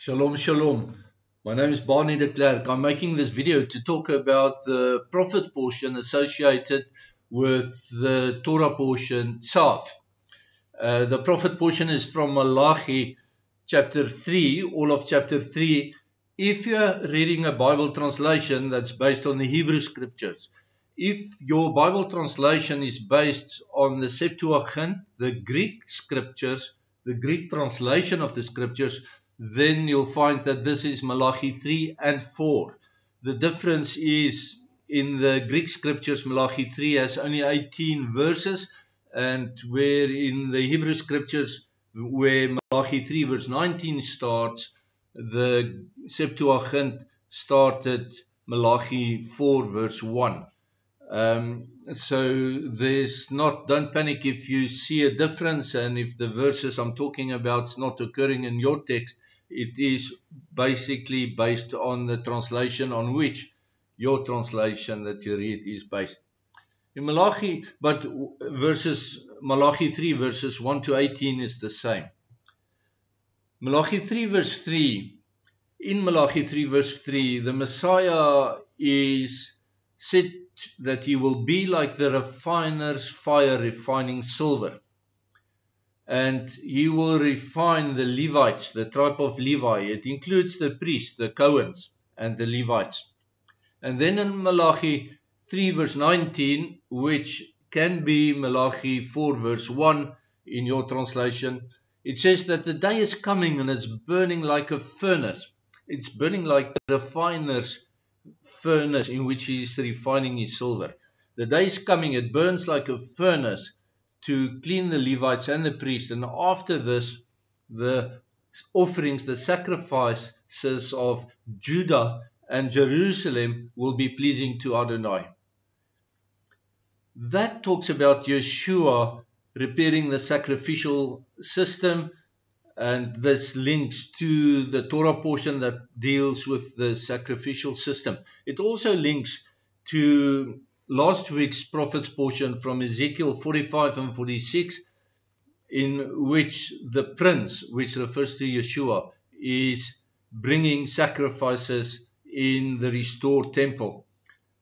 Shalom, shalom. My name is Barney de Klerk. I'm making this video to talk about the prophet portion associated with the Torah portion, Tzaf. The prophet portion is from Malachi chapter 3, all of chapter 3. If you're reading a Bible translation that's based on the Hebrew scriptures, if your Bible translation is based on the Septuagint, the Greek scriptures, the Greek translation of the scriptures, then you'll find that this is Malachi 3 and 4. The difference is in the Greek scriptures, Malachi 3 has only 18 verses, and where in the Hebrew scriptures, where Malachi 3 verse 19 starts, the Septuagint started Malachi 4 verse 1. So don't panic if you see a difference, and if the verses I'm talking about is not occurring in your text. It is basically based on the translation on which your translation that you read is based. In Malachi 3 verses 1 to 18 is the same. Malachi 3 verse 3. In Malachi 3 verse 3, the Messiah is said that he will be like the refiner's fire refining silver. And he will refine the Levites, the tribe of Levi. It includes the priests, the Cohens, and the Levites. And then in Malachi 3 verse 19, which can be Malachi 4 verse 1 in your translation, it says that the day is coming and it's burning like a furnace. It's burning like the refiner's furnace in which he is refining his silver. The day is coming, it burns like a furnace to clean the Levites and the priests, and after this, the offerings, the sacrifices of Judah and Jerusalem will be pleasing to Adonai. That talks about Yeshua repairing the sacrificial system, and this links to the Torah portion that deals with the sacrificial system. It also links to last week's prophet's portion from Ezekiel 45 and 46, in which the prince, which refers to Yeshua, is bringing sacrifices in the restored temple.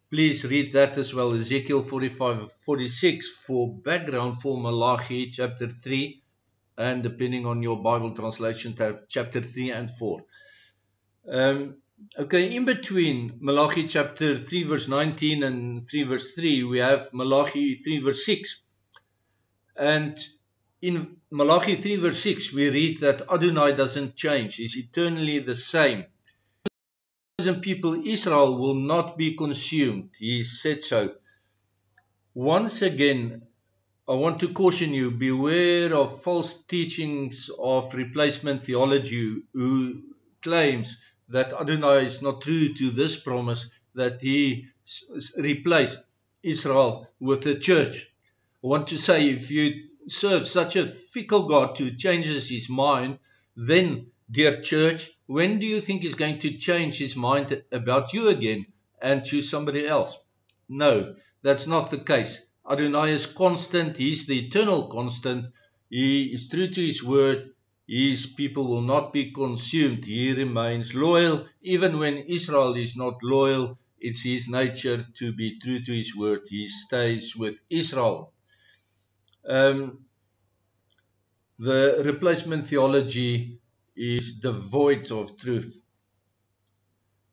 Please read that as well, Ezekiel 45 and 46, for background for Malachi chapter 3, and depending on your Bible translation, chapter 3 and 4. Okay, in between Malachi chapter 3 verse 19 and 3 verse 3, we have Malachi 3 verse 6. And in Malachi 3 verse 6, we read that Adonai doesn't change. He's eternally the same. The people Israel will not be consumed. He said so. Once again, I want to caution you, beware of false teachings of replacement theology who claims that Adonai is not true to this promise that he replaced Israel with the church. I want to say, if you serve such a fickle God who changes his mind, then, dear church, when do you think he's going to change his mind about you again and choose somebody else? No, that's not the case. Adonai is constant. He's the eternal constant. He is true to his word. His people will not be consumed. He remains loyal. Even when Israel is not loyal, it's his nature to be true to his word. He stays with Israel. The replacement theology is devoid of truth.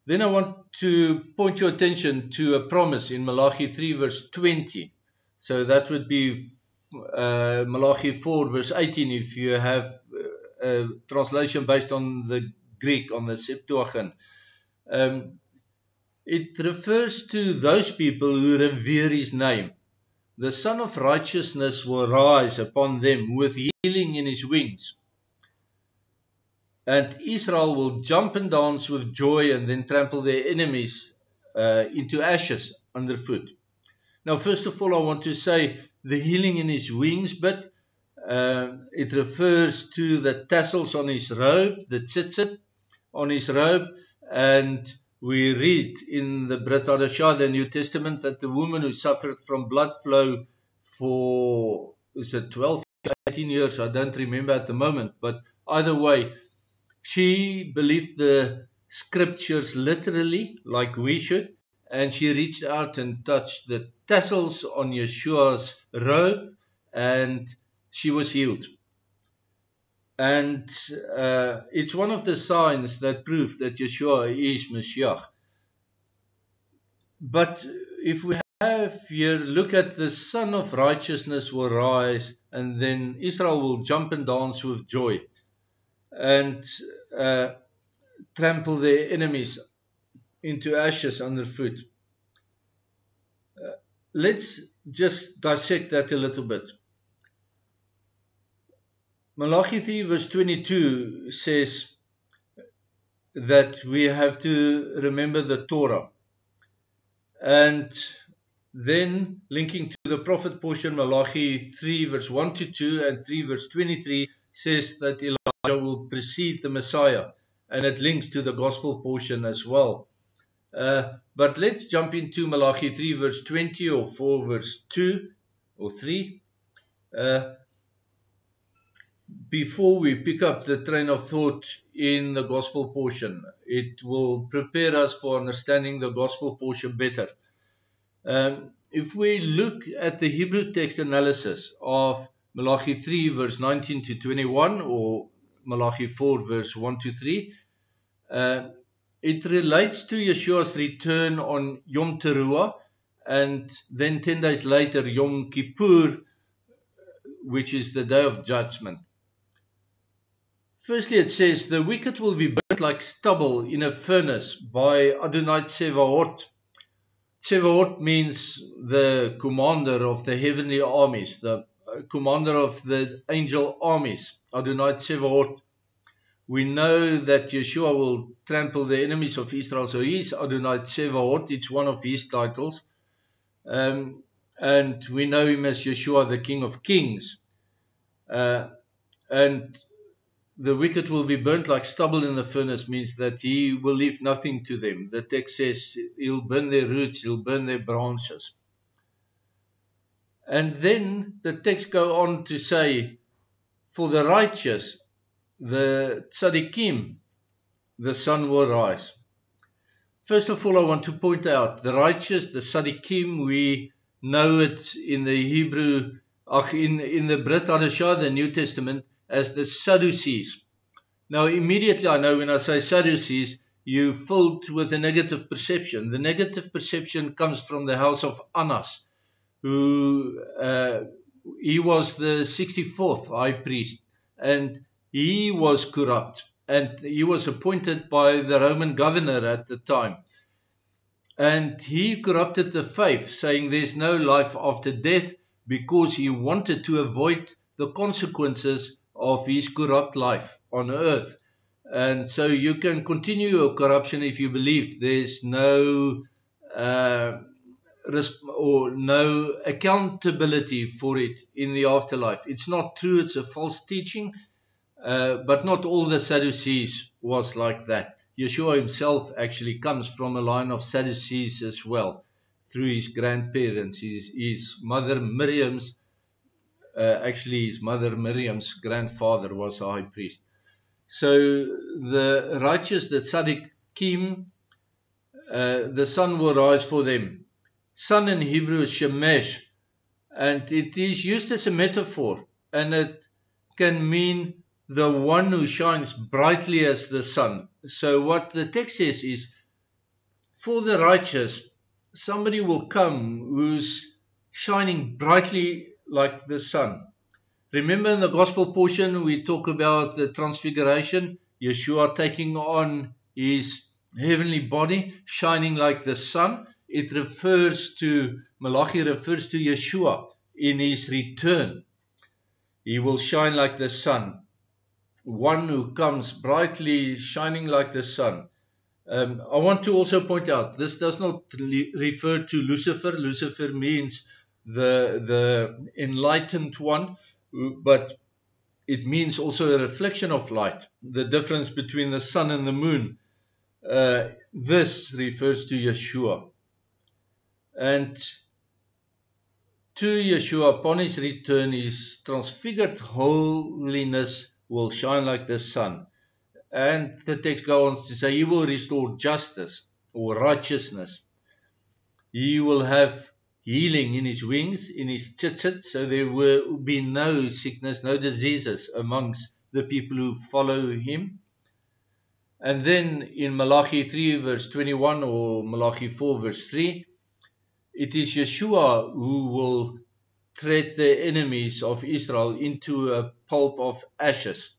Then I want to point your attention to a promise in Malachi 3 verse 20. So that would be Malachi 4 verse 18 if you have a translation based on the Greek, on the Septuagint. It refers to those people who revere his name. The Son of Righteousness will rise upon them with healing in his wings. And Israel will jump and dance with joy and then trample their enemies into ashes underfoot. Now, first of all, I want to say the healing in his wings, but it refers to the tassels on his robe, the tzitzit on his robe, and we read in the Brit Hadashah, the New Testament, that the woman who suffered from blood flow for, 12, 18 years, I don't remember at the moment, but either way, She believed the scriptures literally, like we should, and she reached out and touched the tassels on Yeshua's robe, and she was healed. And it's one of the signs that prove that Yeshua is Mashiach. But if we have here, look at the Son of Righteousness will rise, and then Israel will jump and dance with joy and trample their enemies into ashes underfoot. Let's just dissect that a little bit. Malachi 3 verse 22 says that we have to remember the Torah. And then linking to the prophet portion, Malachi 3 verse 1 to 2 and 3 verse 23 says that Elijah will precede the Messiah, and it links to the gospel portion as well. But let's jump into Malachi 3 verse 20 or 4 verse 2 or 3 before we pick up the train of thought in the gospel portion. It will prepare us for understanding the gospel portion better. If we look at the Hebrew text analysis of Malachi 3 verse 19 to 21 or Malachi 4 verse 1 to 3, it relates to Yeshua's return on Yom Teruah, and then 10 days later Yom Kippur, which is the day of judgment. Firstly, it says, the wicked will be burnt like stubble in a furnace by Adonai Tsevaot. Tsevaot means the commander of the heavenly armies, the commander of the angel armies, Adonai Tsevaot. We know that Yeshua will trample the enemies of Israel, so he is Adonai Tsevaot. It's one of his titles. And we know him as Yeshua, the King of Kings. And the wicked will be burnt like stubble in the furnace means that he will leave nothing to them. The text says he'll burn their roots, he'll burn their branches. And then the text go on to say, for the righteous, the tzaddikim, the sun will rise. First of all, I want to point out the righteous, the tzaddikim, we know it in the Hebrew, in the Brit Hadashah, the New Testament, as the Sadducees. Now, immediately I know when I say Sadducees, you filled with a negative perception. The negative perception comes from the house of Annas, who he was the 64th high priest, and he was corrupt, and he was appointed by the Roman governor at the time. And he corrupted the faith, saying there's no life after death, because he wanted to avoid the consequences of his corrupt life on earth. And so you can continue your corruption if you believe there's no risk or no accountability for it in the afterlife. It's not true, it's a false teaching, but not all the Sadducees was like that. Yeshua himself actually comes from a line of Sadducees as well, through his grandparents. His mother Miriam's his mother Miriam's grandfather was a high priest. So the righteous, the tzaddikim, the sun will rise for them. Sun in Hebrew is shemesh, and it is used as a metaphor, and it can mean the one who shines brightly as the sun. So what the text says is, for the righteous, somebody will come who's shining brightly like the sun. Remember in the gospel portion we talk about the transfiguration, Yeshua taking on his heavenly body, shining like the sun. It refers to, Malachi refers to Yeshua in his return. He will shine like the sun. One who comes brightly shining like the sun. I want to also point out, this does not refer to Lucifer. Lucifer means the enlightened one, but it means also a reflection of light, the difference between the sun and the moon. This refers to Yeshua. And to Yeshua, upon his return, his transfigured holiness will shine like the sun. And the text goes on to say, he will restore justice or righteousness. He will have healing in his wings, in his tzitzit, so there will be no sickness, no diseases amongst the people who follow him. And then in Malachi 3 verse 21 or Malachi 4 verse 3, it is Yeshua who will tread the enemies of Israel into a pulp of ashes.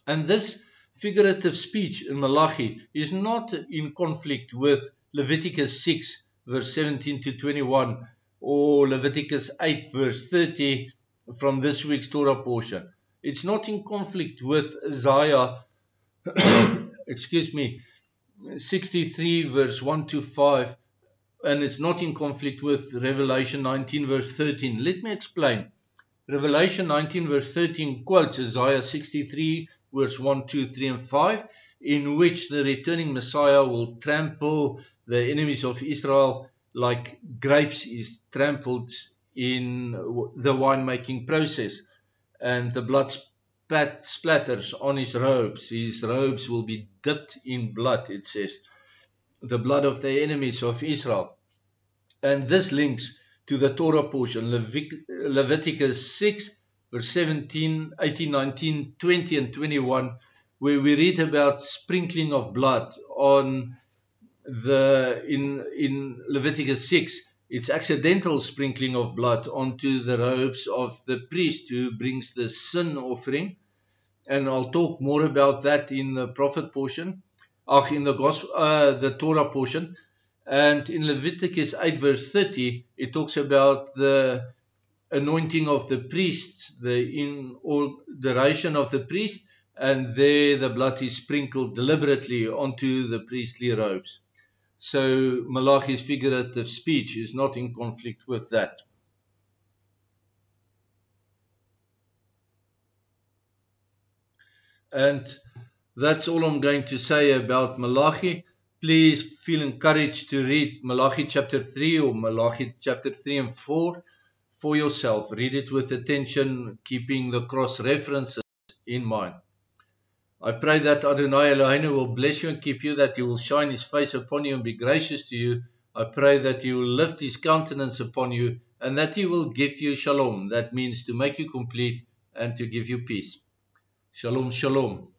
And this figurative speech in Malachi is not in conflict with Leviticus 6 verse 17 to 21 or Leviticus 8 verse 30 from this week's Torah portion. It's not in conflict with Isaiah 63 verse 1 to 5, and it's not in conflict with Revelation 19 verse 13. Let me explain. Revelation 19 verse 13 quotes Isaiah 63 verse 1, 2, 3 and 5, in which the returning Messiah will trample the enemies of Israel like grapes is trampled in the winemaking process, and the blood splatters on his robes. His robes will be dipped in blood, it says, the blood of the enemies of Israel. And this links to the Torah portion, Leviticus 6 verse 17, 18, 19, 20 and 21, where we read about sprinkling of blood on in Leviticus 6, it's accidental sprinkling of blood onto the robes of the priest who brings the sin offering. And I'll talk more about that in the prophet portion, in the Torah portion. And in Leviticus 8 verse 30, it talks about the anointing of the priest, the inauguration of the priest, and there the blood is sprinkled deliberately onto the priestly robes. So Malachi's figurative speech is not in conflict with that. And that's all I'm going to say about Malachi. Please feel encouraged to read Malachi chapter 3 or Malachi chapter 3 and 4 for yourself. Read it with attention, keeping the cross references in mind. I pray that Adonai Eloheinu will bless you and keep you, that he will shine his face upon you and be gracious to you. I pray that he will lift his countenance upon you and that he will give you shalom. That means to make you complete and to give you peace. Shalom, shalom.